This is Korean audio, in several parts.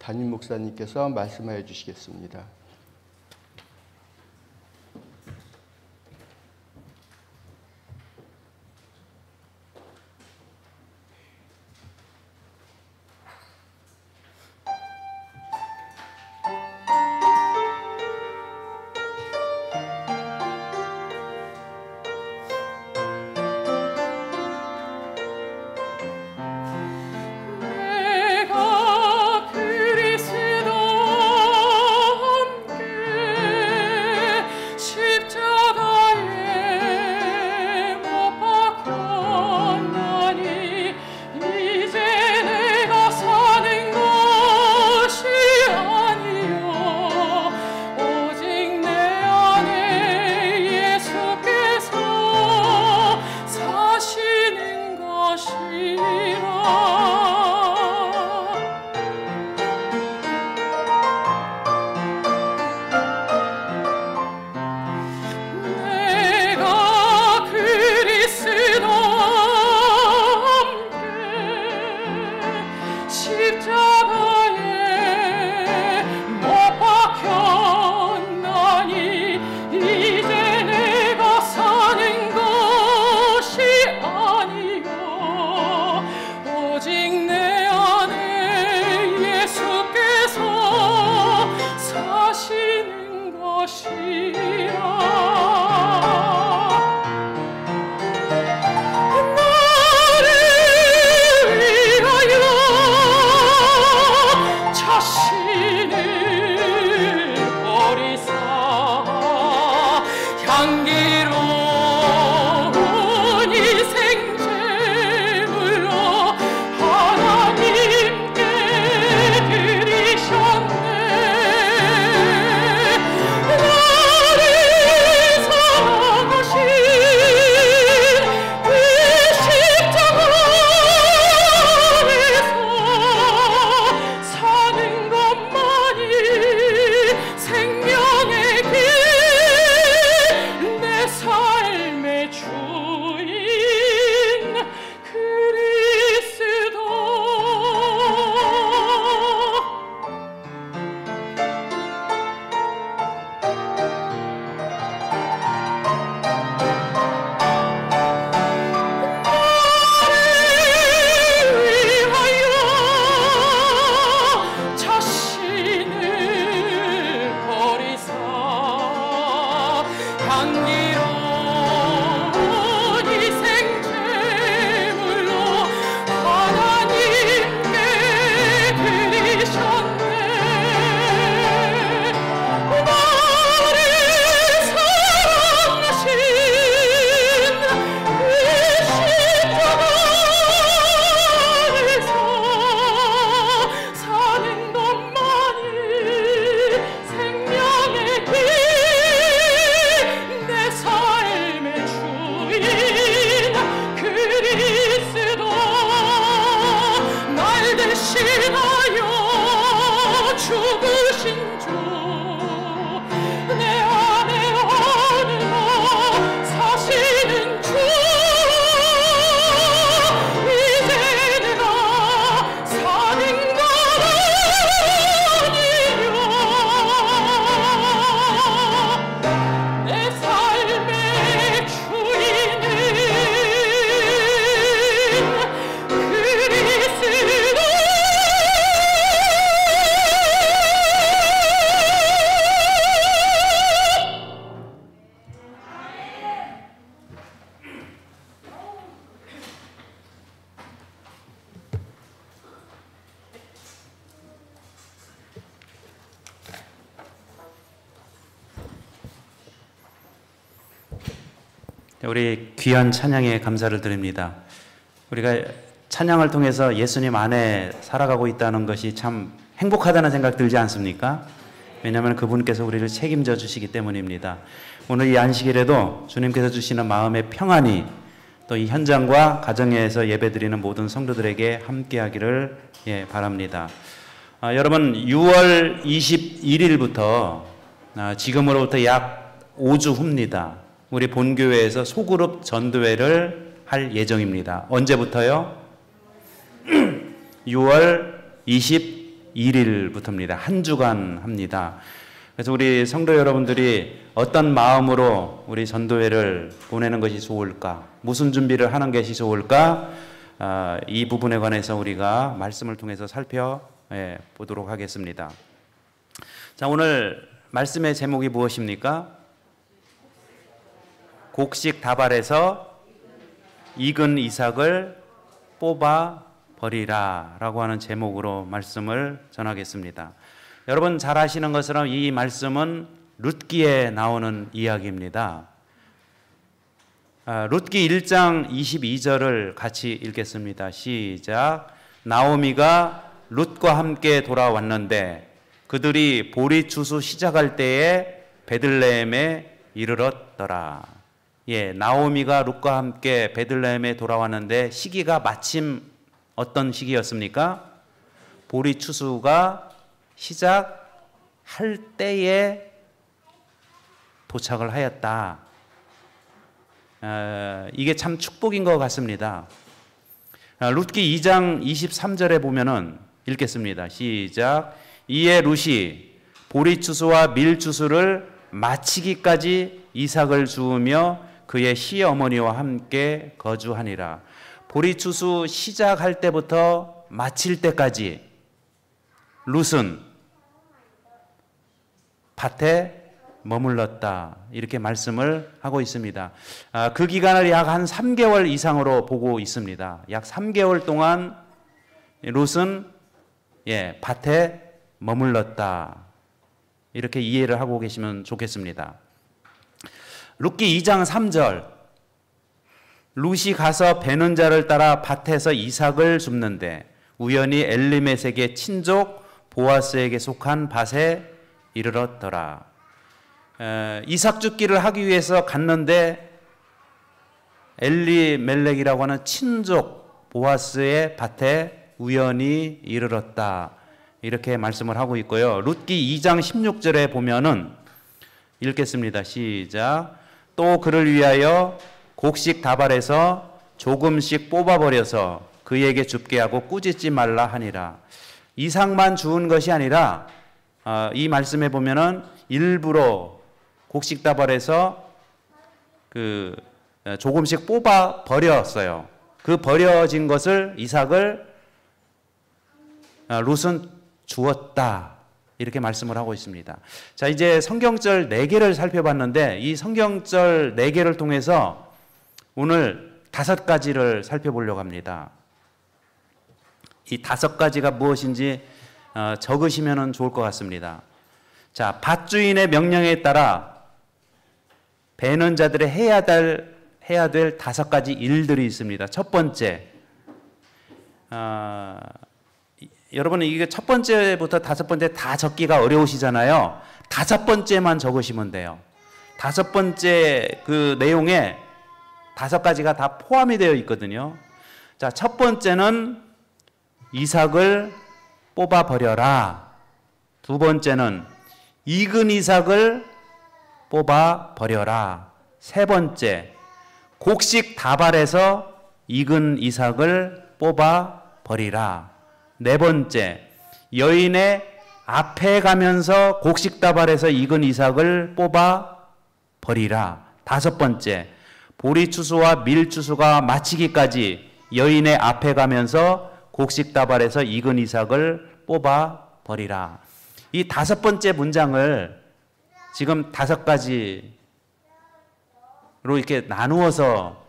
담임 목사님께서 말씀하여 주시겠습니다. 우리 귀한 찬양에 감사를 드립니다. 우리가 찬양을 통해서 예수님 안에 살아가고 있다는 것이 참 행복하다는 생각 들지 않습니까? 왜냐하면 그분께서 우리를 책임져 주시기 때문입니다. 오늘 이 안식일에도 주님께서 주시는 마음의 평안이 또 이 현장과 가정에서 예배드리는 모든 성도들에게 함께하기를 바랍니다. 여러분 6월 21일부터 지금으로부터 약 5주 후입니다. 우리 본교회에서 소그룹 전도회를 할 예정입니다. 언제부터요? 6월 21일 1일부터입니다. 한 주간 합니다. 그래서 우리 성도 여러분들이 어떤 마음으로 우리 전도회를 보내는 것이 좋을까? 무슨 준비를 하는 것이 좋을까? 이 부분에 관해서 우리가 말씀을 통해서 살펴보도록 하겠습니다. 자, 오늘 말씀의 제목이 무엇입니까? 곡식 다발에서 익은 이삭을 뽑아 버리라 라고 하는 제목으로 말씀을 전하겠습니다. 여러분 잘 아시는 것처럼 이 말씀은 룻기에 나오는 이야기입니다. 룻기 1장 22절을 같이 읽겠습니다. 시작. 나오미가 룻과 함께 돌아왔는데 그들이 보리 추수 시작할 때에 베들레헴에 이르렀더라. 예, 나오미가 룻과 함께 베들레헴에 돌아왔는데 시기가 마침 어떤 시기였습니까? 보리 추수가 시작할 때에 도착을 하였다. 이게 참 축복인 것 같습니다. 룻기 2장 23절에 보면은 읽겠습니다. 시작. 이에 룻이 보리 추수와 밀 추수를 마치기까지 이삭을 주우며 그의 시어머니와 함께 거주하니라. 보리 추수 시작할 때부터 마칠 때까지 룻은 밭에 머물렀다. 이렇게 말씀을 하고 있습니다. 그 기간을 약 한 3개월 이상으로 보고 있습니다. 약 3개월 동안 룻은 밭에 머물렀다. 이렇게 이해를 하고 계시면 좋겠습니다. 룻기 2장 3절. 룻이 가서 베는 자를 따라 밭에서 이삭을 줍는데 우연히 엘리멜렉의 친족 보아스에게 속한 밭에 이르렀더라. 이삭 줍기를 하기 위해서 갔는데 엘리멜렉이라고 하는 친족 보아스의 밭에 우연히 이르렀다. 이렇게 말씀을 하고 있고요. 룻기 2장 16절에 보면은 읽겠습니다. 시작. 또 그를 위하여 곡식 다발에서 조금씩 뽑아버려서 그에게 줍게 하고 꾸짖지 말라 하니라. 이삭만 주운 것이 아니라 이 말씀에 보면은 일부러 곡식 다발에서 조금씩 뽑아 버렸어요. 그 버려진 것을 이삭을 룻은 주었다. 이렇게 말씀을 하고 있습니다. 자, 이제 성경절 4개를 살펴봤는데 이 성경절 4개를 통해서 오늘 5가지를 살펴보려고 합니다. 이 5가지가 무엇인지 적으시면 좋을 것 같습니다. 자, 밭주인의 명령에 따라 베는 자들이 해야 될 5가지 일들이 있습니다. 첫 번째, 여러분 이게 첫 번째부터 5번째 다 적기가 어려우시잖아요. 5번째만 적으시면 돼요. 5번째 그 내용에 5가지가 다 포함이 되어 있거든요. 자, 첫 번째는 이삭을 뽑아 버려라. 두 번째는 익은 이삭을 뽑아 버려라. 세 번째, 곡식 다발에서 익은 이삭을 뽑아 버리라. 네 번째, 여인의 앞에 가면서 곡식 다발에서 익은 이삭을 뽑아 버리라. 다섯 번째, 보리 추수와 밀 추수가 마치기까지 여인의 앞에 가면서 곡식 다발에서 익은 이삭을 뽑아 버리라. 이 5번째 문장을 지금 5가지로 이렇게 나누어서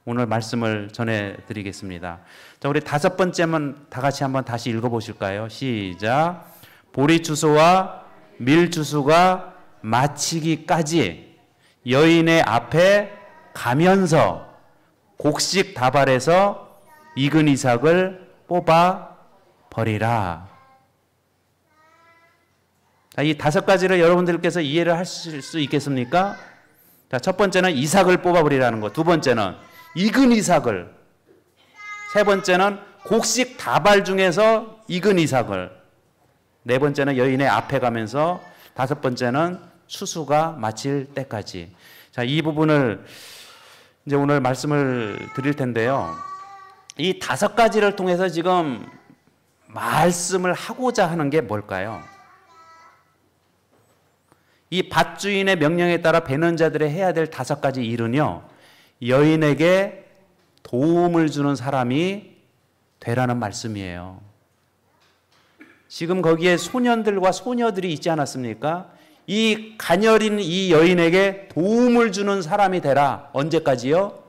오늘 말씀을 전해드리겠습니다. 자, 우리 5번째만 다 같이 한번 다시 읽어보실까요? 시작. 보리 추수와 밀 추수가 마치기까지 여인의 앞에 가면서 곡식 다발에서 익은 이삭을 뽑아 버리라. 자, 이 5가지를 여러분들께서 이해를 하실 수 있겠습니까? 자, 첫 번째는 이삭을 뽑아 버리라는 것. 두 번째는 익은 이삭을. 세 번째는 곡식 다발 중에서 익은 이삭을. 네 번째는 여인의 앞에 가면서. 다섯 번째는 추수가 마칠 때까지. 자, 이 부분을 이제 오늘 말씀을 드릴 텐데요. 이 5가지를 통해서 지금 말씀을 하고자 하는 게 뭘까요? 이 밭주인의 명령에 따라 베는 자들이 해야 될 5가지 일은요, 여인에게 도움을 주는 사람이 되라는 말씀이에요. 지금 거기에 소년들과 소녀들이 있지 않았습니까? 이 가녀린 이 여인에게 도움을 주는 사람이 되라. 언제까지요?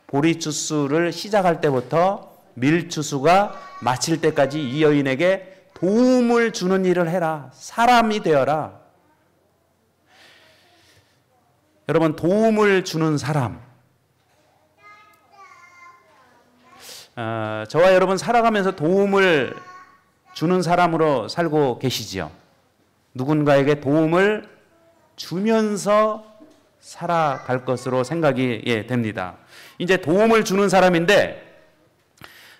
보리추수를 시작할 때부터 밀추수가 마칠 때까지 이 여인에게 도움을 주는 일을 해라. 사람이 되어라. 여러분, 도움을 주는 사람. 저와 여러분 살아가면서 도움을 주는 사람으로 살고 계시지요. 누군가에게 도움을 주면서 살아갈 것으로 생각이 됩니다. 이제 도움을 주는 사람인데,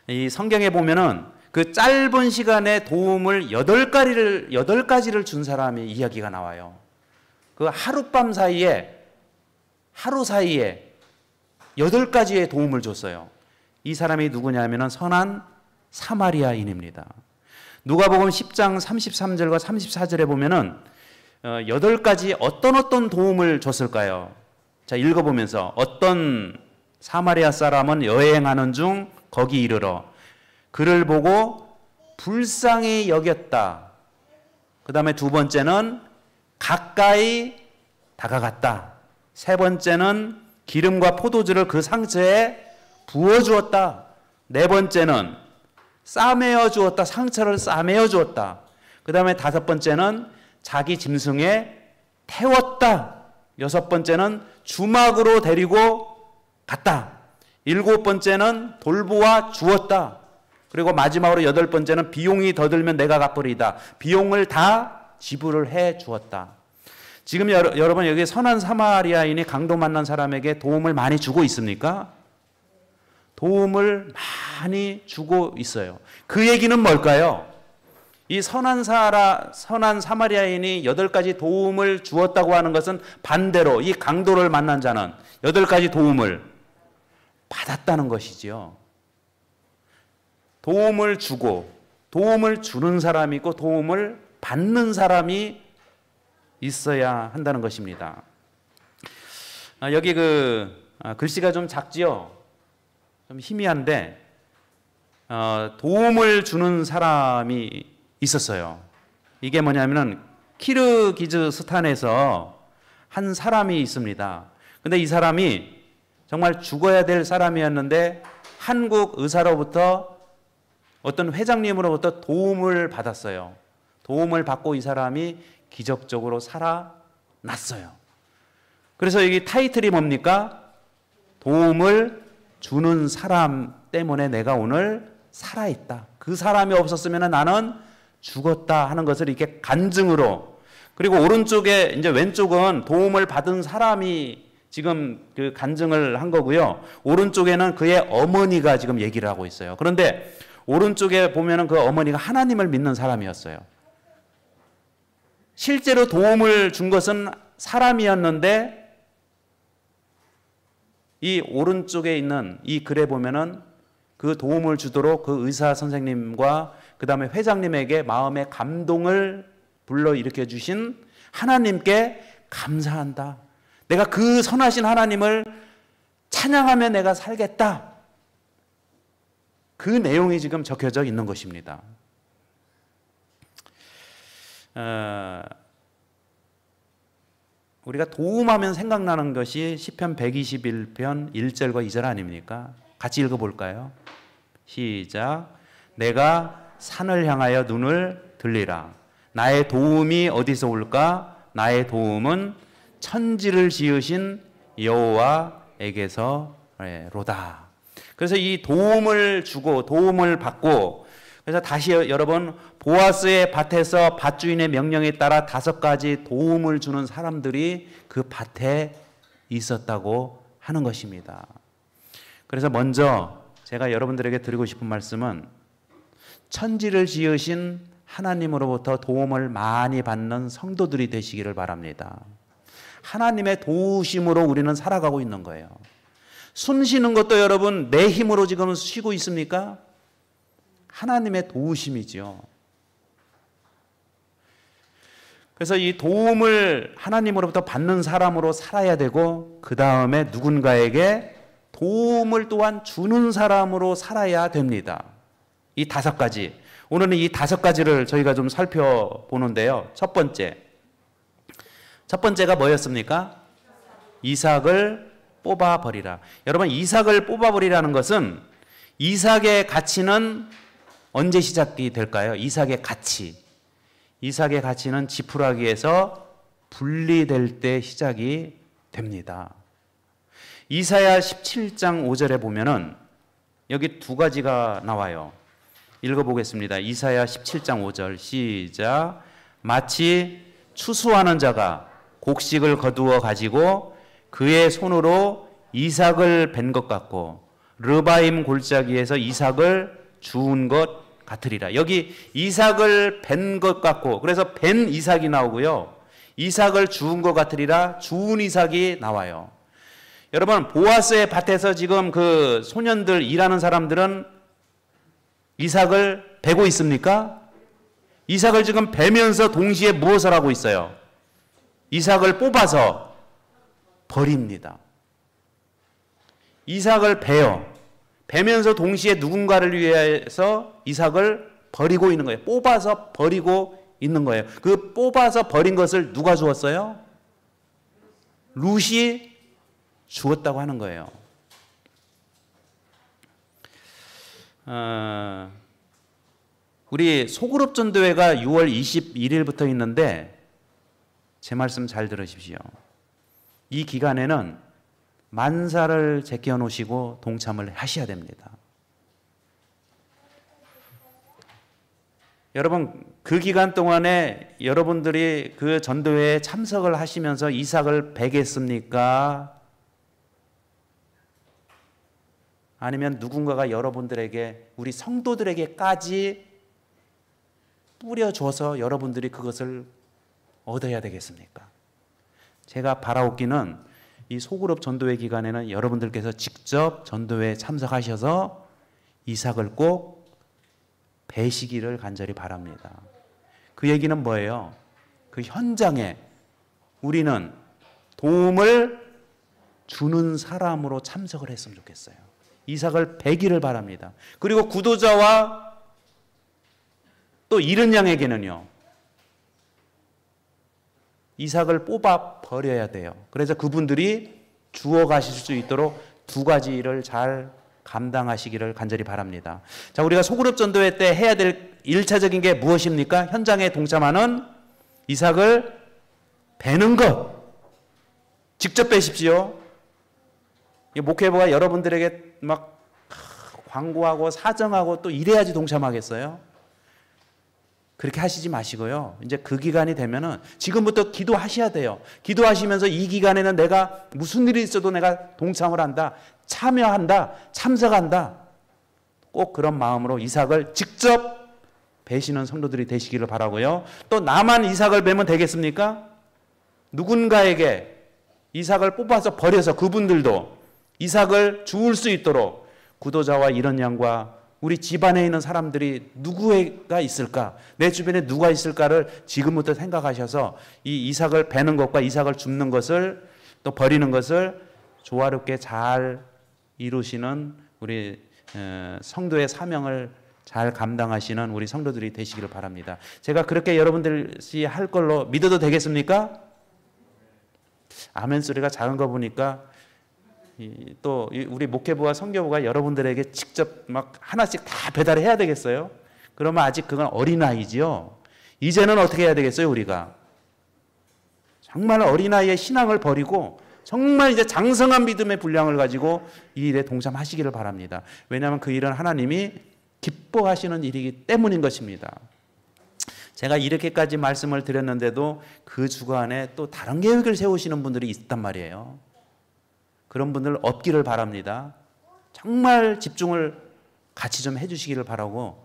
이 성경에 보면은 그 짧은 시간에 도움을 8가지를 준 사람의 이야기가 나와요. 그 하룻밤 사이에, 하루 사이에 8가지의 도움을 줬어요. 이 사람이 누구냐면은 선한 사마리아인입니다. 누가복음 10장 33절과 34절에 보면은 8가지 어떤 도움을 줬을까요? 자, 읽어보면서 어떤 사마리아 사람은 여행하는 중 거기 이르러 그를 보고 불쌍히 여겼다. 그 다음에 2번째는 가까이 다가갔다. 3번째는 기름과 포도주를 그 상처에 부어주었다. 4번째는 싸매어 주었다. 상처를 싸매어 주었다. 그 다음에 5번째는 자기 짐승에 태웠다. 6번째는 주막으로 데리고 갔다. 7번째는 돌보아 주었다. 그리고 마지막으로 8번째는 비용이 더 들면 내가 갚으리이다. 비용을 다 지불을 해 주었다. 지금 여러분 여기 선한 사마리아인이 강도 만난 사람에게 도움을 많이 주고 있습니까? 도움을 많이 주고 있어요. 그 얘기는 뭘까요? 이 선한 사마리아인이 8가지 도움을 주었다고 하는 것은 반대로 이 강도를 만난 자는 8가지 도움을 받았다는 것이지요. 도움을 주고 도움을 주는 사람이 있고 도움을 받는 사람이 있어야 한다는 것입니다. 여기 글씨가 좀 작지요? 좀 희미한데 도움을 주는 사람이 있었어요. 이게 뭐냐면은 키르기즈스탄에서 한 사람이 있습니다. 근데 이 사람이 정말 죽어야 될 사람이었는데 한국 의사로부터 어떤 회장님으로부터 도움을 받았어요. 도움을 받고 이 사람이 기적적으로 살아났어요. 그래서 여기 타이틀이 뭡니까? 도움을 주는 사람 때문에 내가 오늘 살아있다. 그 사람이 없었으면 나는 죽었다 하는 것을 이렇게 간증으로, 그리고 오른쪽에 이제 왼쪽은 도움을 받은 사람이 지금 그 간증을 한 거고요. 오른쪽에는 그의 어머니가 지금 얘기를 하고 있어요. 그런데 오른쪽에 보면은 그 어머니가 하나님을 믿는 사람이었어요. 실제로 도움을 준 것은 사람이었는데 이 오른쪽에 있는 이 글에 보면은 그 도움을 주도록 그 의사 선생님과 그 다음에 회장님에게 마음의 감동을 불러일으켜 주신 하나님께 감사한다. 내가 그 선하신 하나님을 찬양하며 내가 살겠다. 그 내용이 지금 적혀져 있는 것입니다. 우리가 도움하면 생각나는 것이 시편 121편 1절과 2절 아닙니까? 같이 읽어볼까요? 시작. 내가 산을 향하여 눈을 들리라. 나의 도움이 어디서 올까? 나의 도움은 천지를 지으신 여호와에게서 로다. 그래서 이 도움을 주고 도움을 받고, 그래서 다시 여러분 보아스의 밭에서 밭주인의 명령에 따라 5가지 도움을 주는 사람들이 그 밭에 있었다고 하는 것입니다. 그래서 먼저 제가 여러분들에게 드리고 싶은 말씀은 천지를 지으신 하나님으로부터 도움을 많이 받는 성도들이 되시기를 바랍니다. 하나님의 도우심으로 우리는 살아가고 있는 거예요. 숨 쉬는 것도 여러분 내 힘으로 지금 쉬고 있습니까? 하나님의 도우심이죠. 그래서 이 도움을 하나님으로부터 받는 사람으로 살아야 되고, 그 다음에 누군가에게 도움을 또한 주는 사람으로 살아야 됩니다. 이 5가지. 오늘은 이 5가지를 저희가 좀 살펴보는데요. 첫 번째가 뭐였습니까? 이삭을 뽑아버리라. 여러분, 이삭을 뽑아버리라는 것은, 이삭의 가치는 언제 시작이 될까요? 이삭의 가치는 지푸라기에서 분리될 때 시작이 됩니다. 이사야 17장 5절에 보면은 여기 2가지가 나와요. 읽어보겠습니다. 이사야 17장 5절 시작. 마치 추수하는 자가 곡식을 거두어 가지고 그의 손으로 이삭을 벤 것 같고 르바임 골짜기에서 이삭을 주운 것 같으리라. 여기 이삭을 벤 것 같고, 그래서 벤 이삭이 나오고요. 이삭을 주운 것 같으리라, 주운 이삭이 나와요. 여러분, 보아스의 밭에서 지금 그 소년들 일하는 사람들은 이삭을 베고 있습니까? 이삭을 지금 베면서 동시에 무엇을 하고 있어요? 이삭을 뽑아서 버립니다. 이삭을 베면서 동시에 누군가를 위해서 이삭을 버리고 있는 거예요. 뽑아서 버리고 있는 거예요. 그 뽑아서 버린 것을 누가 주었어요? 룻이 주었다고 하는 거예요. 우리 소그룹 전도회가 6월 21일부터 있는데 제 말씀 잘 들으십시오. 이 기간에는 만사를 제껴 놓으시고 동참을 하셔야 됩니다. 여러분, 그 기간 동안에 여러분들이 그 전도회에 참석을 하시면서 이삭을 베겠습니까? 아니면 누군가가 여러분들에게, 우리 성도들에게까지 뿌려줘서 여러분들이 그것을 얻어야 되겠습니까? 제가 바라옵기는 이 소그룹 전도회 기간에는 여러분들께서 직접 전도회에 참석하셔서 이삭을 꼭 베시기를 간절히 바랍니다. 그 얘기는 뭐예요? 그 현장에 우리는 도움을 주는 사람으로 참석을 했으면 좋겠어요. 이삭을 베기를 바랍니다. 그리고 구도자와 또 잃은 양에게는요, 이삭을 뽑아 버려야 돼요. 그래서 그분들이 주워 가실 수 있도록 2가지를 잘 감당하시기를 간절히 바랍니다. 자, 우리가 소그룹 전도회 때 해야 될 1차적인 게 무엇입니까? 현장에 동참하는 이삭을 베는 것. 직접 베십시오. 목회부가 여러분들에게 막 광고하고 사정하고 또 이래야지 동참하겠어요? 그렇게 하시지 마시고요. 이제 그 기간이 되면은 지금부터 기도하셔야 돼요. 기도하시면서 이 기간에는 내가 무슨 일이 있어도 내가 동참을 한다, 참여한다, 참석한다. 꼭 그런 마음으로 이삭을 직접 베시는 성도들이 되시기를 바라고요. 또 나만 이삭을 베면 되겠습니까? 누군가에게 이삭을 뽑아서 버려서 그분들도 이삭을 주울 수 있도록 구도자와 이런 양과 우리 집안에 있는 사람들이 누구가 있을까? 내 주변에 누가 있을까를 지금부터 생각하셔서 이 이삭을 베는 것과 이삭을 줍는 것을 또 버리는 것을 조화롭게 잘 이루시는 우리 성도의 사명을 잘 감당하시는 우리 성도들이 되시기를 바랍니다. 제가 그렇게 여러분들이 할 걸로 믿어도 되겠습니까? 아멘 소리가 작은 거 보니까 또 우리 목회부와 선교부가 여러분들에게 직접 막 하나씩 다 배달해야 되겠어요? 그러면 아직 그건 어린아이지요. 이제는 어떻게 해야 되겠어요, 우리가? 정말 어린아이의 신앙을 버리고 정말 이제 장성한 믿음의 분량을 가지고 이 일에 동참하시기를 바랍니다. 왜냐하면 그 일은 하나님이 기뻐하시는 일이기 때문인 것입니다. 제가 이렇게까지 말씀을 드렸는데도 그 주간에 또 다른 계획을 세우시는 분들이 있단 말이에요. 그런 분들 없기를 바랍니다. 정말 집중을 같이 좀 해주시기를 바라고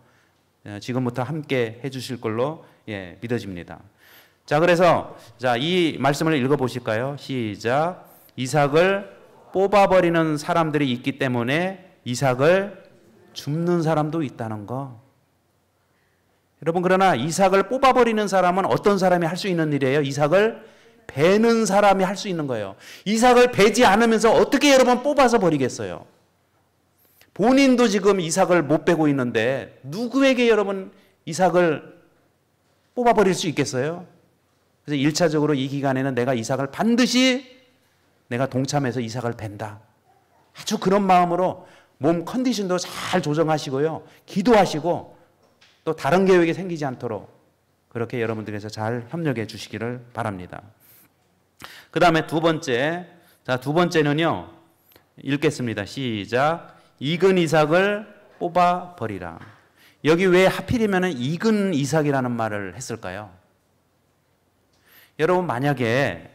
지금부터 함께 해주실 걸로 믿어집니다. 자, 그래서 이 말씀을 읽어보실까요? 시작. 이삭을 뽑아버리는 사람들이 있기 때문에 이삭을 줍는 사람도 있다는 거. 여러분, 그러나 이삭을 뽑아버리는 사람은 어떤 사람이 할 수 있는 일이에요? 이삭을 베는 사람이 할 수 있는 거예요. 이삭을 베지 않으면서 어떻게 여러분 뽑아서 버리겠어요? 본인도 지금 이삭을 못 베고 있는데 누구에게 여러분 이삭을 뽑아버릴 수 있겠어요? 그래서 1차적으로 이 기간에는 내가 이삭을 반드시 내가 동참해서 이삭을 벤다. 아주 그런 마음으로 몸 컨디션도 잘 조정하시고요. 기도하시고 또 다른 계획이 생기지 않도록 그렇게 여러분들께서 잘 협력해 주시기를 바랍니다. 그 다음에 두 번째, 자, 두 번째는요, 읽겠습니다. 시작. 익은 이삭을 뽑아 버리라. 여기 왜 하필이면 익은 이삭이라는 말을 했을까요? 여러분, 만약에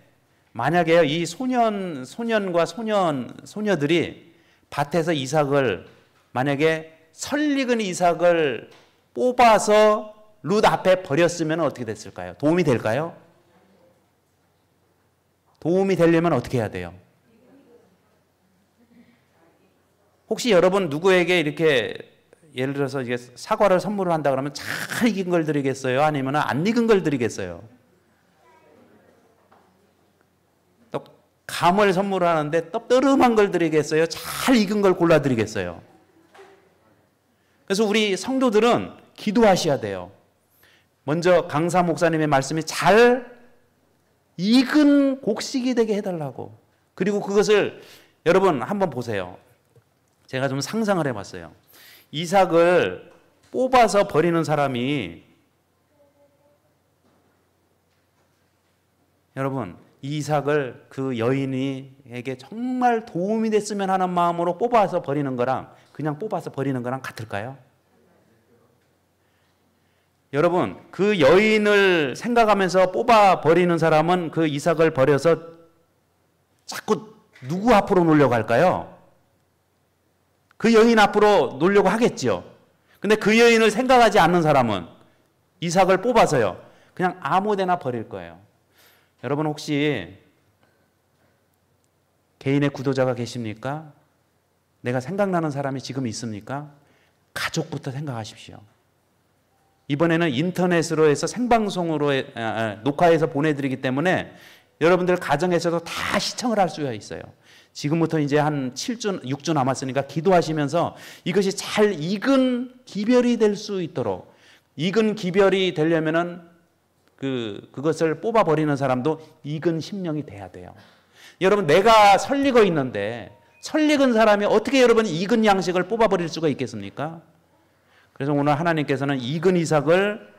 이 소년과 소녀들이 밭에서 이삭을, 만약에 설익은 이삭을 뽑아서 룻 앞에 버렸으면 어떻게 됐을까요? 도움이 될까요? 도움이 되려면 어떻게 해야 돼요? 혹시 여러분 누구에게 이렇게 예를 들어서 이게 사과를 선물을 한다 그러면 잘 익은 걸 드리겠어요? 아니면 안 익은 걸 드리겠어요? 또 감을 선물하는데 떡떠름한 걸 드리겠어요? 잘 익은 걸 골라 드리겠어요? 그래서 우리 성도들은 기도하셔야 돼요. 먼저 강사 목사님의 말씀이 잘 익은 곡식이 되게 해달라고. 그리고 그것을 여러분 한번 보세요. 제가 좀 상상을 해봤어요. 이삭을 뽑아서 버리는 사람이, 여러분, 이 이삭을 그 여인에게 정말 도움이 됐으면 하는 마음으로 뽑아서 버리는 거랑 그냥 뽑아서 버리는 거랑 같을까요? 여러분, 그 여인을 생각하면서 뽑아 버리는 사람은 그 이삭을 버려서 자꾸 누구 앞으로 놀려고 할까요? 그 여인 앞으로 놀려고 하겠죠. 근데 그 여인을 생각하지 않는 사람은 이삭을 뽑아서요, 그냥 아무 데나 버릴 거예요. 여러분, 혹시 개인의 구도자가 계십니까? 내가 생각나는 사람이 지금 있습니까? 가족부터 생각하십시오. 이번에는 인터넷으로 해서 생방송으로 녹화해서 보내드리기 때문에 여러분들 가정에서도 다 시청을 할 수가 있어요. 지금부터 이제 한 7주, 6주 남았으니까 기도하시면서 이것이 잘 익은 기별이 될 수 있도록, 익은 기별이 되려면은 그것을 뽑아버리는 사람도 익은 심령이 돼야 돼요. 여러분, 내가 설익어 있는데 설익은 사람이 어떻게 여러분 익은 양식을 뽑아버릴 수가 있겠습니까? 그래서 오늘 하나님께서는 익은 이삭을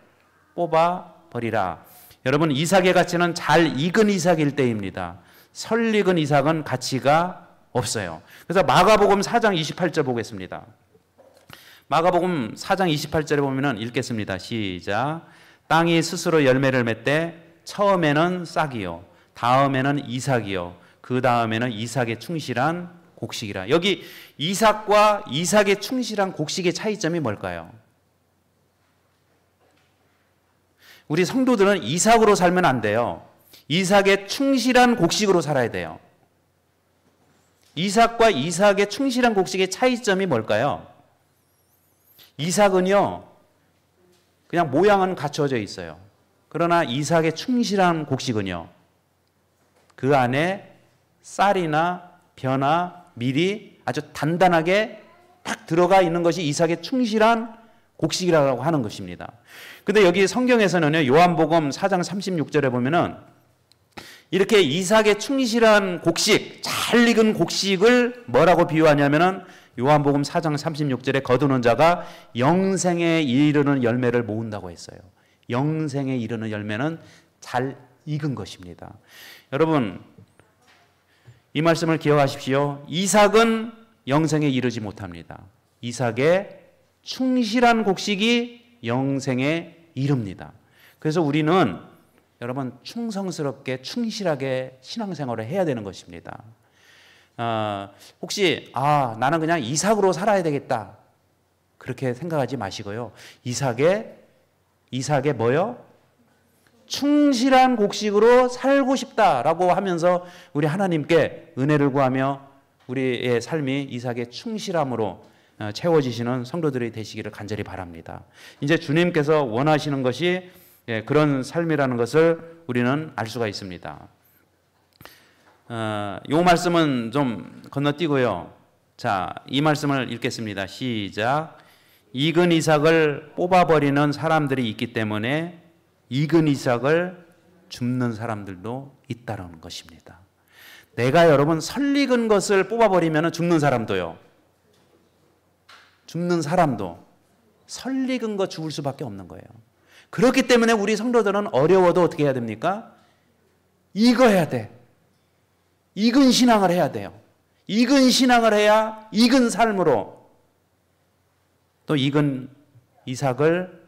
뽑아버리라. 여러분, 이삭의 가치는 잘 익은 이삭일 때입니다. 설익은 이삭은 가치가 없어요. 그래서 마가복음 4장 28절 보겠습니다. 마가복음 4장 28절에 보면은 읽겠습니다. 시작. 땅이 스스로 열매를 맺되 처음에는 싹이요, 다음에는 이삭이요, 그 다음에는 이삭의 충실한 곡식이라. 여기 이삭과 이삭의 충실한 곡식의 차이점이 뭘까요? 우리 성도들은 이삭으로 살면 안 돼요. 이삭의 충실한 곡식으로 살아야 돼요. 이삭과 이삭의 충실한 곡식의 차이점이 뭘까요? 이삭은요, 그냥 모양은 갖춰져 있어요. 그러나 이삭의 충실한 곡식은요, 그 안에 쌀이나 벼나 밀이 아주 단단하게 딱 들어가 있는 것이 이삭의 충실한 곡식이라고 하는 것입니다. 근데 여기 성경에서는요, 요한복음 4장 36절에 보면은 이렇게 이삭의 충실한 곡식, 잘 익은 곡식을 뭐라고 비유하냐면은 요한복음 4장 36절에 거두는 자가 영생에 이르는 열매를 모은다고 했어요. 영생에 이르는 열매는 잘 익은 것입니다. 여러분, 이 말씀을 기억하십시오. 이삭은 영생에 이르지 못합니다. 이삭의 충실한 곡식이 영생에 이릅니다. 그래서 우리는 여러분 충성스럽게 충실하게 신앙생활을 해야 되는 것입니다. 혹시 나는 그냥 이삭으로 살아야 되겠다 그렇게 생각하지 마시고요. 이삭의 뭐요? 충실한 곡식으로 살고 싶다라고 하면서 우리 하나님께 은혜를 구하며 우리의 삶이 이삭의 충실함으로 채워지시는 성도들이 되시기를 간절히 바랍니다. 이제 주님께서 원하시는 것이 그런 삶이라는 것을 우리는 알 수가 있습니다. 이 말씀은 좀 건너뛰고요. 자, 이 말씀을 읽겠습니다. 시작. 익은 이삭을 뽑아버리는 사람들이 있기 때문에 익은 이삭을 줍는 사람들도 있다는 것입니다. 내가 여러분 설익은 것을 뽑아버리면 죽는 사람도요. 줍는 사람도 설익은 거 죽을 수밖에 없는 거예요. 그렇기 때문에 우리 성도들은 어려워도 어떻게 해야 됩니까? 익어야 돼. 익은 신앙을 해야 돼요. 익은 신앙을 해야 익은 삶으로 또 익은 이삭을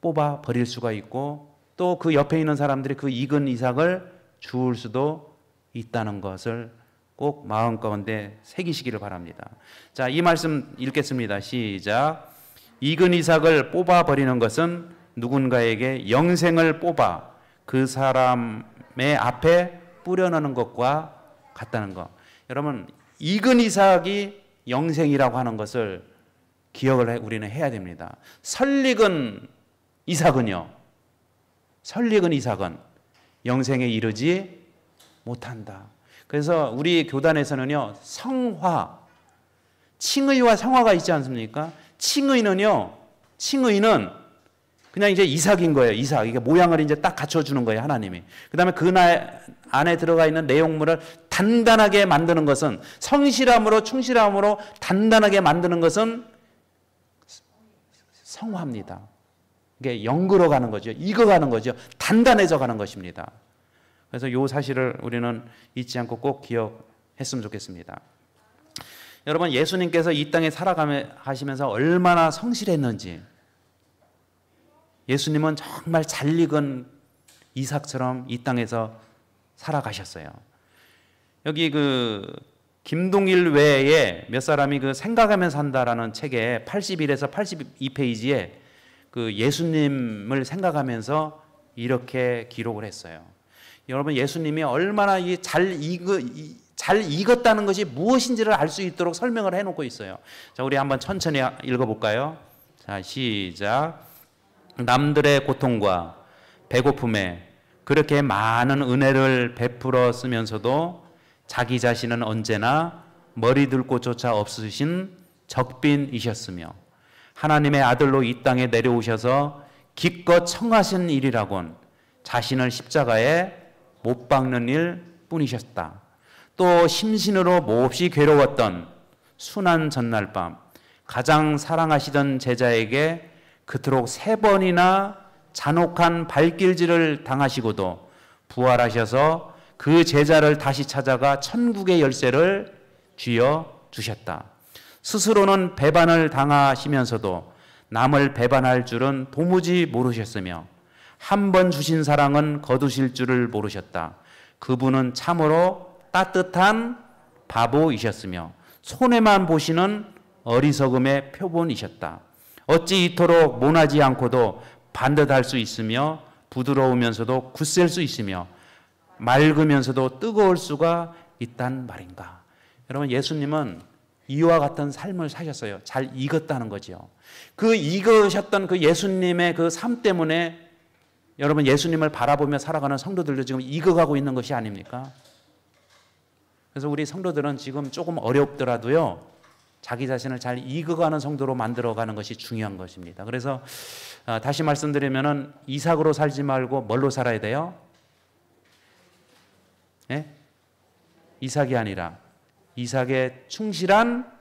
뽑아 버릴 수가 있고 또 그 옆에 있는 사람들이 그 익은 이삭을 주울 수도 있다는 것을 꼭 마음 가운데 새기시기를 바랍니다. 자, 이 말씀 읽겠습니다. 시작. 익은 이삭을 뽑아 버리는 것은 누군가에게 영생을 뽑아 그 사람의 앞에 뿌려놓는 것과 같다는 것. 여러분, 익은 이삭이 영생이라고 하는 것을 기억을 우리는 해야 됩니다. 설익은 이삭은요. 설익은 이삭은 영생에 이르지 못한다. 그래서 우리 교단에서는요. 성화, 칭의와 성화가 있지 않습니까? 칭의는 그냥 이제 이삭인 거예요. 이삭. 이게 모양을 이제 딱 갖춰주는 거예요. 하나님이. 그 다음에 그 안에 들어가 있는 내용물을 단단하게 만드는 것은 성실함으로 충실함으로 단단하게 만드는 것은 성화입니다. 이게 영그러 가는 거죠. 익어가는 거죠. 단단해져 가는 것입니다. 그래서 이 사실을 우리는 잊지 않고 꼭 기억했으면 좋겠습니다. 여러분, 예수님께서 이 땅에 살아가시면서 얼마나 성실했는지, 예수님은 정말 잘 익은 이삭처럼 이 땅에서 살아가셨어요. 여기 그 김동일 외에 몇 사람이 그 생각하면서 산다라는 책에 81에서 82페이지에 그 예수님을 생각하면서 이렇게 기록을 했어요. 여러분, 예수님이 얼마나 잘 익었다는 것이 무엇인지를 알 수 있도록 설명을 해놓고 있어요. 자, 우리 한번 천천히 읽어볼까요? 자, 시작. 남들의 고통과 배고픔에 그렇게 많은 은혜를 베풀어 쓰면서도 자기 자신은 언제나 머리 들 곳조차 없으신 적빈이셨으며 하나님의 아들로 이 땅에 내려오셔서 기껏 청하신 일이라곤 자신을 십자가에 못 박는 일 뿐이셨다. 또 심신으로 몹시 괴로웠던 순환 전날 밤 가장 사랑하시던 제자에게 그토록 3번이나 잔혹한 발길질을 당하시고도 부활하셔서 그 제자를 다시 찾아가 천국의 열쇠를 쥐어 주셨다. 스스로는 배반을 당하시면서도 남을 배반할 줄은 도무지 모르셨으며 한 번 주신 사랑은 거두실 줄을 모르셨다. 그분은 참으로 따뜻한 바보이셨으며 손해만 보시는 어리석음의 표본이셨다. 어찌 이토록 모나지 않고도 반듯할 수 있으며 부드러우면서도 굳셀 수 있으며 맑으면서도 뜨거울 수가 있단 말인가. 여러분, 예수님은 이와 같은 삶을 사셨어요. 잘 익었다는 거죠. 그 익으셨던 그 예수님의 그 삶 때문에 여러분, 예수님을 바라보며 살아가는 성도들도 지금 익어가고 있는 것이 아닙니까? 그래서 우리 성도들은 지금 조금 어렵더라도요, 자기 자신을 잘 익어가는 성도로 만들어가는 것이 중요한 것입니다. 그래서 다시 말씀드리면은 이삭으로 살지 말고 뭘로 살아야 돼요? 예? 이삭이 아니라 이삭에 충실한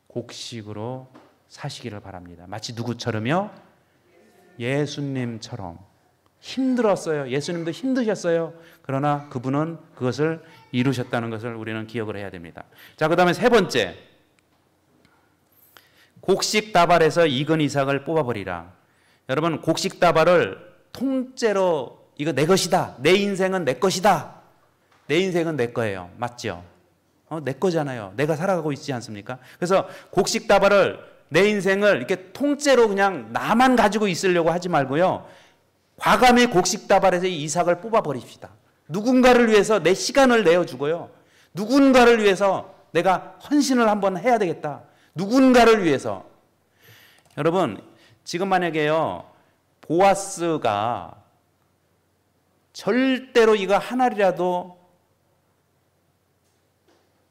곡식으로 사시기를 바랍니다. 마치 누구처럼요? 예수님처럼. 힘들었어요. 예수님도 힘드셨어요. 그러나 그분은 그것을 이루셨다는 것을 우리는 기억을 해야 됩니다. 자, 그 다음에 3번째. 곡식 다발에서 익은 이삭을 뽑아버리라. 여러분, 곡식 다발을 통째로 이거 내 것이다. 내 인생은 내 것이다. 내 인생은 내 거예요. 맞죠? 내 거잖아요. 내가 살아가고 있지 않습니까? 그래서 곡식 다발을 내 인생을 이렇게 통째로 그냥 나만 가지고 있으려고 하지 말고요. 과감히 곡식 다발에서 이 이삭을 뽑아버립시다. 누군가를 위해서 내 시간을 내어주고요. 누군가를 위해서 내가 헌신을 한번 해야 되겠다. 누군가를 위해서. 여러분, 지금 만약에요, 보아스가 절대로 이거 하나라도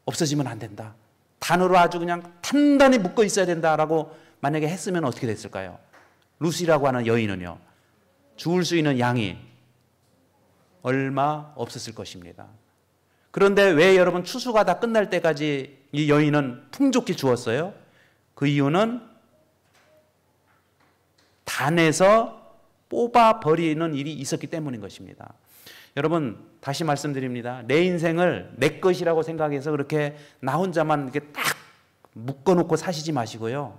없어지면 안 된다, 단어로 아주 그냥 단단히 묶어 있어야 된다라고 만약에 했으면 어떻게 됐을까요? 루시라고 하는 여인은요, 죽을 수 있는 양이 얼마 없었을 것입니다. 그런데 왜 여러분 추수가 다 끝날 때까지 이 여인은 풍족히 주었어요? 그 이유는 단에서 뽑아버리는 일이 있었기 때문인 것입니다. 여러분, 다시 말씀드립니다. 내 인생을 내 것이라고 생각해서 그렇게 나 혼자만 이렇게 딱 묶어놓고 사시지 마시고요,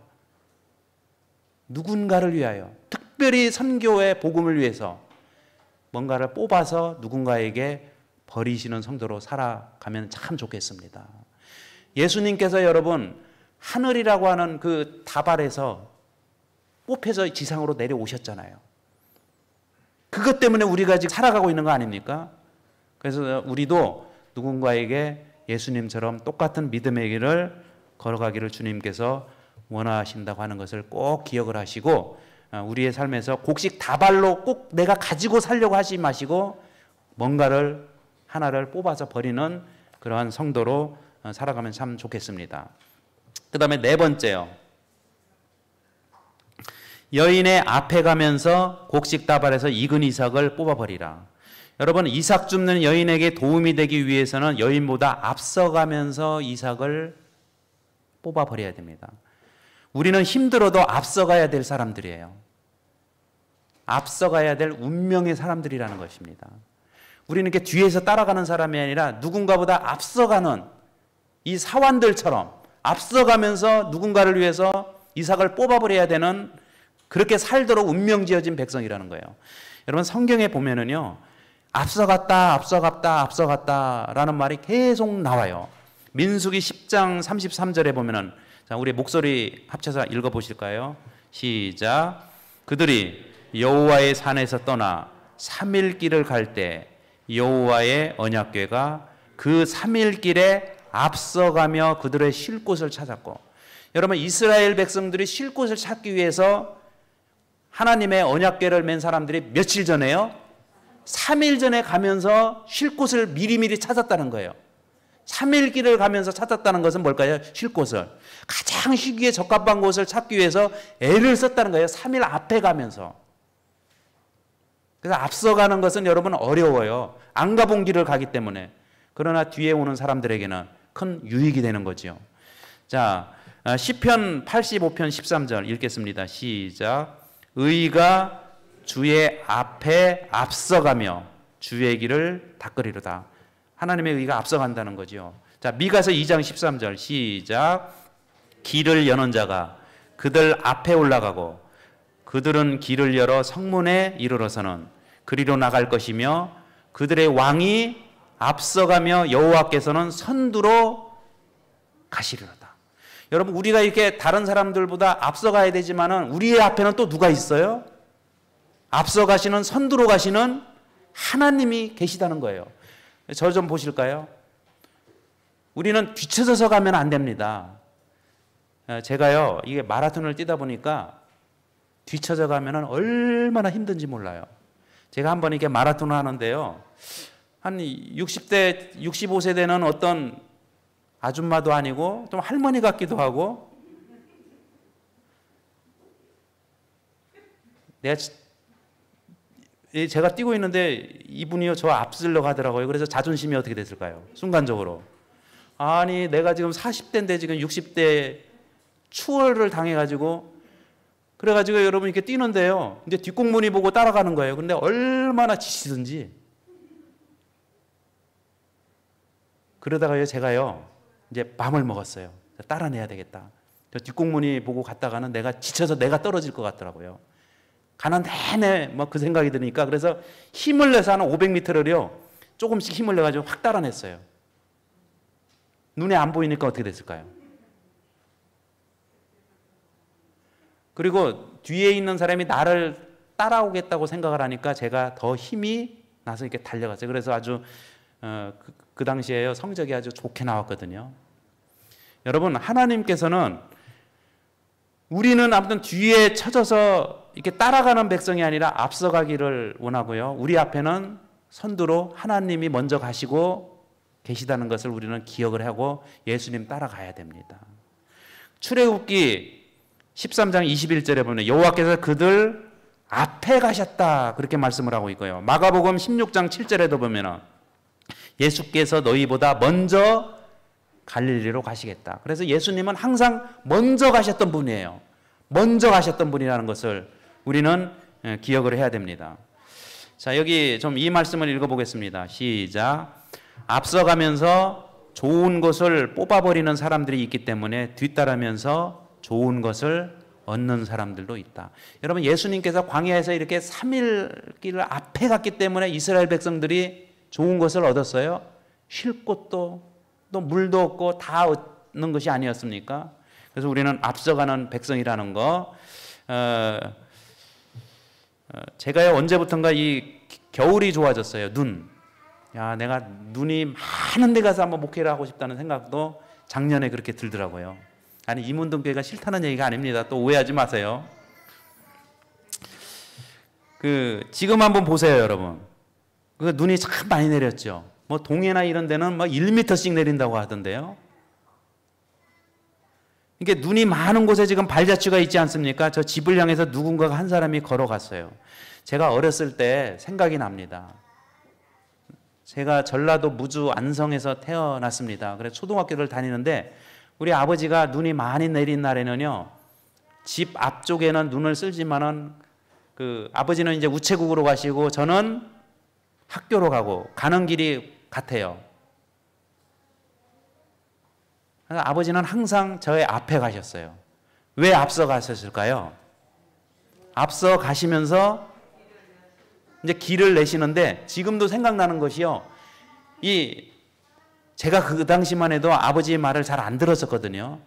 누군가를 위하여, 특별히 선교의 복음을 위해서 뭔가를 뽑아서 누군가에게 버리시는 성도로 살아가면 참 좋겠습니다. 예수님께서 여러분 하늘이라고 하는 그 다발에서 뽑혀서 지상으로 내려오셨잖아요. 그것 때문에 우리가 지금 살아가고 있는 거 아닙니까? 그래서 우리도 누군가에게 예수님처럼 똑같은 믿음의 길을 걸어가기를 주님께서 원하신다고 하는 것을 꼭 기억을 하시고, 우리의 삶에서 곡식 다발로 꼭 내가 가지고 살려고 하지 마시고 뭔가를 하나를 뽑아서 버리는 그러한 성도로 살아가면 참 좋겠습니다. 그 다음에 네 번째요, 여인의 앞에 가면서 곡식 다발에서 익은 이삭을 뽑아버리라. 여러분, 이삭 줍는 여인에게 도움이 되기 위해서는 여인보다 앞서가면서 이삭을 뽑아버려야 됩니다. 우리는 힘들어도 앞서가야 될 사람들이에요. 앞서가야 될 운명의 사람들이라는 것입니다. 우리는 이렇게 뒤에서 따라가는 사람이 아니라 누군가보다 앞서가는 이 사환들처럼 앞서가면서 누군가를 위해서 이삭을 뽑아버려야 되는, 그렇게 살도록 운명 지어진 백성이라는 거예요. 여러분, 성경에 보면은요, 앞서갔다, 앞서갔다, 앞서갔다라는 말이 계속 나와요. 민수기 10장 33절에 보면은, 자, 우리 목소리 합쳐서 읽어보실까요? 시작. 그들이 여호와의 산에서 떠나 3일 길을 갈 때 여호와의 언약궤가 그 3일 길에 앞서가며 그들의 쉴 곳을 찾았고, 여러분, 이스라엘 백성들이 쉴 곳을 찾기 위해서 하나님의 언약궤를 맨 사람들이 며칠 전에요? 3일 전에 가면서 쉴 곳을 미리미리 찾았다는 거예요. 3일 길을 가면서 찾았다는 것은 뭘까요? 쉴 곳을. 가장 쉬기에 적합한 곳을 찾기 위해서 애를 썼다는 거예요. 3일 앞에 가면서. 그래서 앞서가는 것은 여러분 어려워요. 안 가본 길을 가기 때문에. 그러나 뒤에 오는 사람들에게는 큰 유익이 되는 거죠. 자, 시편 85편 13절 읽겠습니다. 시작. 의가 주의 앞에 앞서가며 주의 길을 닦으리로다. 하나님의 의가 앞서간다는 거죠. 자, 미가서 2장 13절 시작. 길을 여는 자가 그들 앞에 올라가고 그들은 길을 열어 성문에 이르러서는 그리로 나갈 것이며 그들의 왕이 앞서가며 여호와께서는 선두로 가시리로다. 여러분, 우리가 이렇게 다른 사람들보다 앞서가야 되지만은 우리의 앞에는 또 누가 있어요? 앞서가시는, 선두로 가시는 하나님이 계시다는 거예요. 저 좀 보실까요? 우리는 뒤쳐져서 가면 안 됩니다. 제가요, 이게 마라톤을 뛰다 보니까 뒤쳐져 가면은 얼마나 힘든지 몰라요. 제가 한번 이렇게 마라톤을 하는데요, 한 60대, 65세 되는 어떤 아줌마도 아니고 좀 할머니 같기도 하고, 제가 뛰고 있는데 이분이요, 저 앞질러 가더라고요. 그래서 자존심이 어떻게 됐을까요? 순간적으로. 아니, 내가 지금 40대인데 지금 60대 추월을 당해가지고, 그래가지고 여러분 이렇게 뛰는데요, 이제 뒷공무니 보고 따라가는 거예요. 근데 얼마나 지치든지. 그러다가요, 제가요, 이제 마음을 먹었어요. 따라내야 되겠다. 저 뒷공무니 보고 갔다가는 내가 지쳐서 내가 떨어질 것 같더라고요. 가는 내내 뭐 그 생각이 드니까, 그래서 힘을 내서 한 500m를요, 조금씩 힘을 내가지고 확 따라냈어요. 눈에 안 보이니까 어떻게 됐을까요? 그리고 뒤에 있는 사람이 나를 따라오겠다고 생각을 하니까 제가 더 힘이 나서 이렇게 달려갔어요. 그래서 아주 그 당시에요, 성적이 아주 좋게 나왔거든요. 여러분, 하나님께서는 우리는 아무튼 뒤에 쳐져서 이렇게 따라가는 백성이 아니라 앞서가기를 원하고요. 우리 앞에는 선두로 하나님이 먼저 가시고 계시다는 것을 우리는 기억을 하고 예수님 따라가야 됩니다. 출애굽기 13장 21절에 보면 여호와께서 그들 앞에 가셨다 그렇게 말씀을 하고 있고요. 마가복음 16장 7절에도 보면 예수께서 너희보다 먼저 갈릴리로 가시겠다. 그래서 예수님은 항상 먼저 가셨던 분이에요. 먼저 가셨던 분이라는 것을 우리는 기억을 해야 됩니다. 자, 여기 좀 이 말씀을 읽어보겠습니다. 시작. 앞서가면서 좋은 것을 뽑아버리는 사람들이 있기 때문에 뒤따르면서 좋은 것을 얻는 사람들도 있다. 여러분, 예수님께서 광야에서 이렇게 3일 길을 앞에 갔기 때문에 이스라엘 백성들이 좋은 것을 얻었어요. 쉴 곳도 또 물도 없고 다 얻는 것이 아니었습니까? 그래서 우리는 앞서가는 백성이라는 거. 제가요 언제부턴가 이 겨울이 좋아졌어요. 눈. 야, 내가 눈이 많은 데 가서 한번 목회를 하고 싶다는 생각도 작년에 그렇게 들더라고요. 아니, 이문동교회가 싫다는 얘기가 아닙니다. 또 오해하지 마세요. 지금 한번 보세요, 여러분. 눈이 참 많이 내렸죠. 뭐 동해나 이런 데는 뭐 1m씩 내린다고 하던데요. 이게 눈이 많은 곳에 지금 발자취가 있지 않습니까? 저 집을 향해서 누군가가 한 사람이 걸어갔어요. 제가 어렸을 때 생각이 납니다. 제가 전라도 무주 안성에서 태어났습니다. 그래서 초등학교를 다니는데 우리 아버지가 눈이 많이 내린 날에는요, 집 앞쪽에는 눈을 쓸지만은 아버지는 이제 우체국으로 가시고 저는 학교로 가고 가는 길이 같아요. 아버지는 항상 저의 앞에 가셨어요. 왜 앞서 가셨을까요? 앞서 가시면서 이제 길을 내시는데 지금도 생각나는 것이요. 제가 그 당시만 해도 아버지의 말을 잘 안 들었었거든요.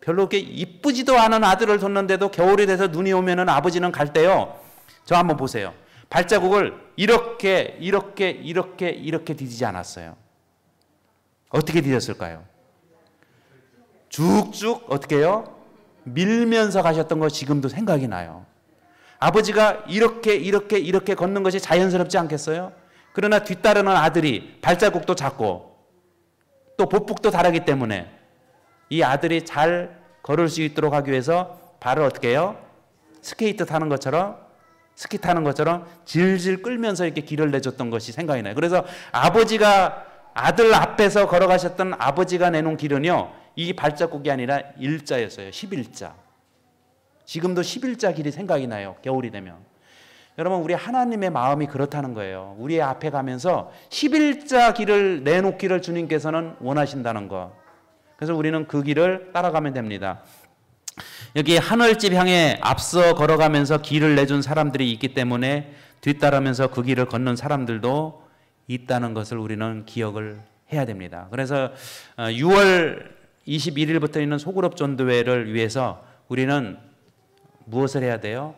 별로 그렇게 이쁘지도 않은 아들을 뒀는데도 겨울이 돼서 눈이 오면은 아버지는 갈 때요. 저 한번 보세요. 발자국을 이렇게 디디지 않았어요. 어떻게 디뎠을까요? 쭉쭉 어떻게 해요? 밀면서 가셨던 거 지금도 생각이 나요. 아버지가 이렇게 걷는 것이 자연스럽지 않겠어요? 그러나 뒤따르는 아들이 발자국도 작고 또 보폭도 다르기 때문에 이 아들이 잘 걸을 수 있도록 하기 위해서 발을 어떻게 해요? 스키 타는 것처럼 질질 끌면서 이렇게 길을 내줬던 것이 생각이 나요. 그래서 아버지가 아들 앞에서 걸어가셨던 아버지가 내놓은 길은요, 이 발자국이 아니라 일자였어요. 11자. 지금도 11자 길이 생각이 나요. 겨울이 되면. 여러분, 우리 하나님의 마음이 그렇다는 거예요. 우리의 앞에 가면서 11자 길을 내놓기를 주님께서는 원하신다는 것. 그래서 우리는 그 길을 따라가면 됩니다. 여기 하늘집 향해 앞서 걸어가면서 길을 내준 사람들이 있기 때문에 뒤따르면서 그 길을 걷는 사람들도 있다는 것을 우리는 기억을 해야 됩니다. 그래서 6월 21일부터 있는 소그룹 전도회를 위해서 우리는 무엇을 해야 돼요?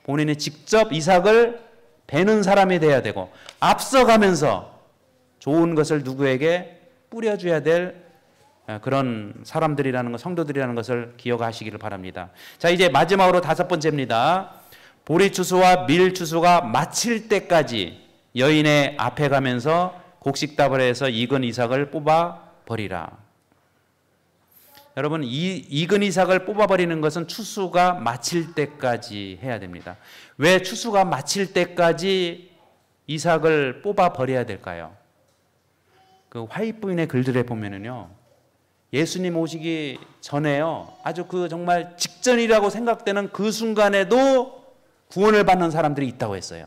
본인이 직접 이삭을 베는 사람이 돼야 되고 앞서가면서 좋은 것을 누구에게 뿌려줘야 될 그런 사람들이라는 것, 성도들이라는 것을 기억하시기를 바랍니다. 자, 이제 마지막으로 5번째입니다. 보리추수와 밀추수가 마칠 때까지 여인의 앞에 가면서 곡식답을 해서 익은 이삭을 뽑아 버리라. 여러분, 익은 이삭을 뽑아버리는 것은 추수가 마칠 때까지 해야 됩니다. 왜 추수가 마칠 때까지 이삭을 뽑아버려야 될까요? 그 화이트부인의 글들에 보면은요, 예수님 오시기 전에요, 아주 정말 직전이라고 생각되는 그 순간에도 구원을 받는 사람들이 있다고 했어요.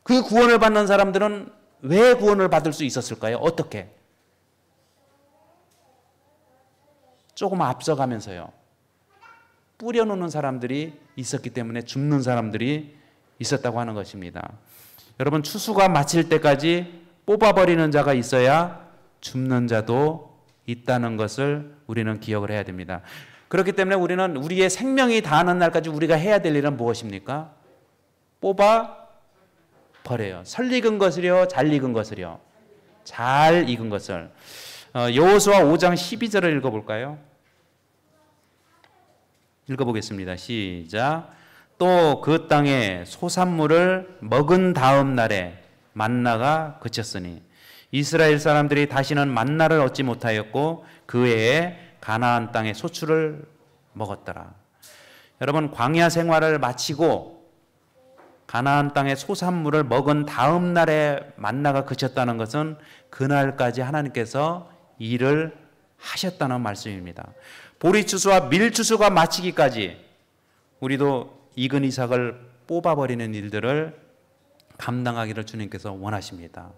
그 구원을 받는 사람들은 왜 구원을 받을 수 있었을까요? 어떻게? 조금 앞서가면서요. 뿌려놓는 사람들이 있었기 때문에 줍는 사람들이 있었다고 하는 것입니다. 여러분, 추수가 마칠 때까지 뽑아버리는 자가 있어야 줍는 자도 있다는 것을 우리는 기억을 해야 됩니다. 그렇기 때문에 우리는 우리의 생명이 다하는 날까지 우리가 해야 될 일은 무엇입니까? 뽑아버려요. 설 익은 것을요, 잘 익은 것을요. 잘 익은 것을. 여호수아 5장 12절을 읽어볼까요? 읽어보겠습니다. 시작. 또 그 땅에 소산물을 먹은 다음 날에 만나가 그쳤으니 이스라엘 사람들이 다시는 만나를 얻지 못하였고 그 해에 가나안 땅의 소출을 먹었더라. 여러분, 광야 생활을 마치고 가나안 땅의 소산물을 먹은 다음 날에 만나가 그쳤다는 것은 그날까지 하나님께서 일을 하셨다는 말씀입니다. 보리추수와 밀추수가 마치기까지 우리도 익은 이삭을 뽑아버리는 일들을 감당하기를 주님께서 원하십니다.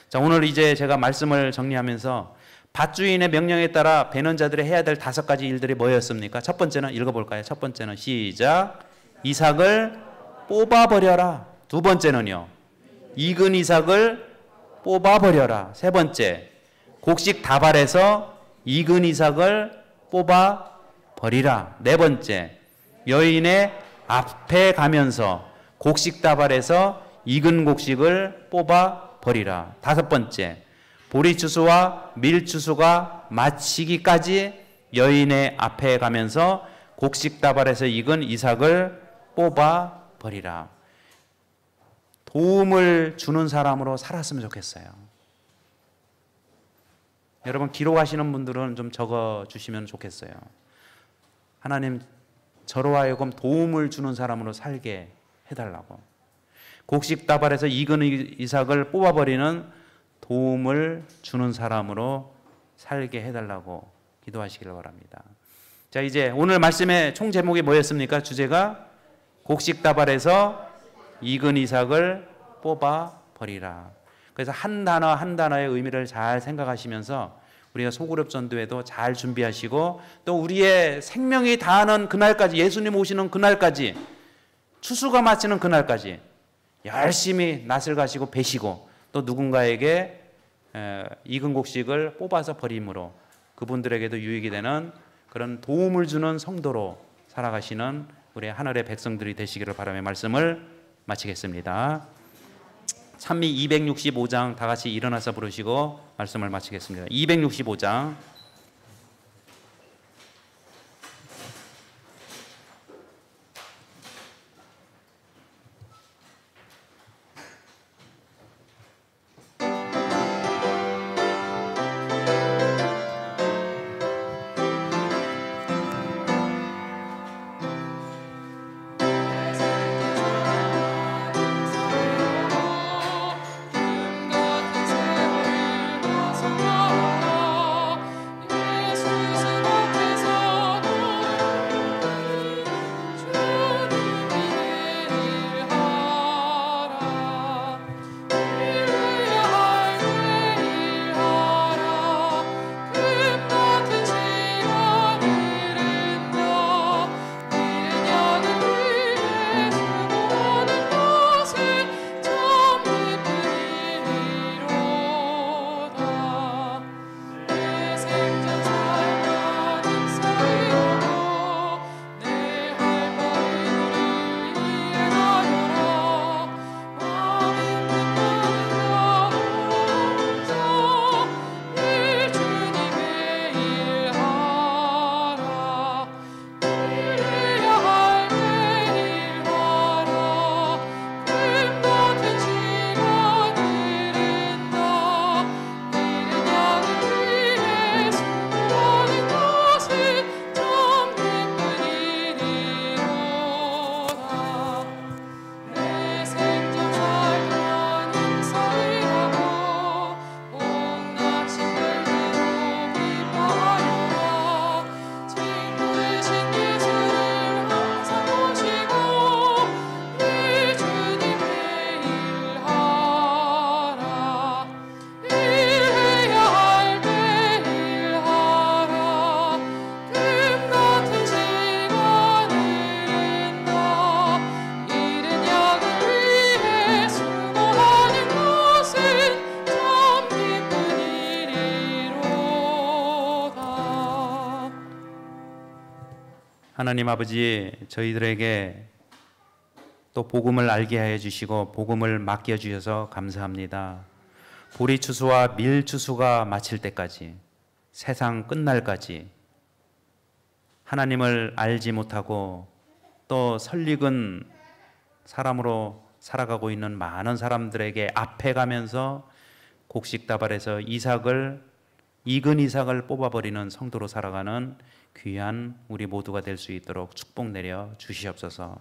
자, 오늘 이제 제가 말씀을 정리하면서 밭주인의 명령에 따라 베는 자들이 해야 될 5가지 일들이 뭐였습니까? 첫 번째는 읽어볼까요? 첫 번째는 시작. 이삭을 뽑아버려라. 두 번째는요, 익은 이삭을 뽑아버려라. 세 번째, 곡식 다발에서 익은 이삭을 뽑아버리라. 네 번째, 여인의 앞에 가면서 곡식 다발에서 익은 곡식을 뽑아버리라. 다섯 번째, 보리추수와 밀추수가 마치기까지 여인의 앞에 가면서 곡식 다발에서 익은 이삭을 뽑아버리라. 도움을 주는 사람으로 살았으면 좋겠어요. 여러분, 기록하시는 분들은 좀 적어주시면 좋겠어요. 하나님, 저로 하여금 도움을 주는 사람으로 살게 해달라고. 곡식 다발에서 익은 이삭을 뽑아버리는 도움을 주는 사람으로 살게 해달라고 기도하시길 바랍니다. 자, 이제 오늘 말씀의 총 제목이 뭐였습니까? 주제가 곡식 다발에서 익은 이삭을 뽑아버리라. 그래서 한 단어 한 단어의 의미를 잘 생각하시면서 우리가 소그룹 전도회도 잘 준비하시고 또 우리의 생명이 다하는 그날까지, 예수님 오시는 그날까지, 추수가 마치는 그날까지 열심히 낯을 가시고 베시고 또 누군가에게 익은 곡식을 뽑아서 버림으로 그분들에게도 유익이 되는 그런 도움을 주는 성도로 살아가시는 우리 하늘의 백성들이 되시기를 바라며 말씀을 마치겠습니다. 찬미 265장 다 같이 일어나서 부르시고 말씀을 마치겠습니다. 265장. 하나님 아버지, 저희들에게 또 복음을 알게 하여 주시고 복음을 맡겨 주셔서 감사합니다. 보리추수와 밀추수가 마칠 때까지, 세상 끝날까지 하나님을 알지 못하고 또 설익은 사람으로 살아가고 있는 많은 사람들에게 앞에 가면서 곡식다발에서 익은 이삭을 뽑아버리는 성도로 살아가는 귀한 우리 모두가 될 수 있도록 축복 내려 주시옵소서.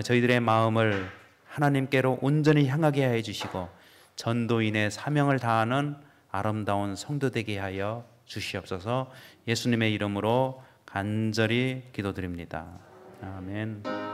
저희들의 마음을 하나님께로 온전히 향하게 해 주시고 전도인의 사명을 다하는 아름다운 성도 되게 하여 주시옵소서. 예수님의 이름으로 간절히 기도드립니다. 아멘.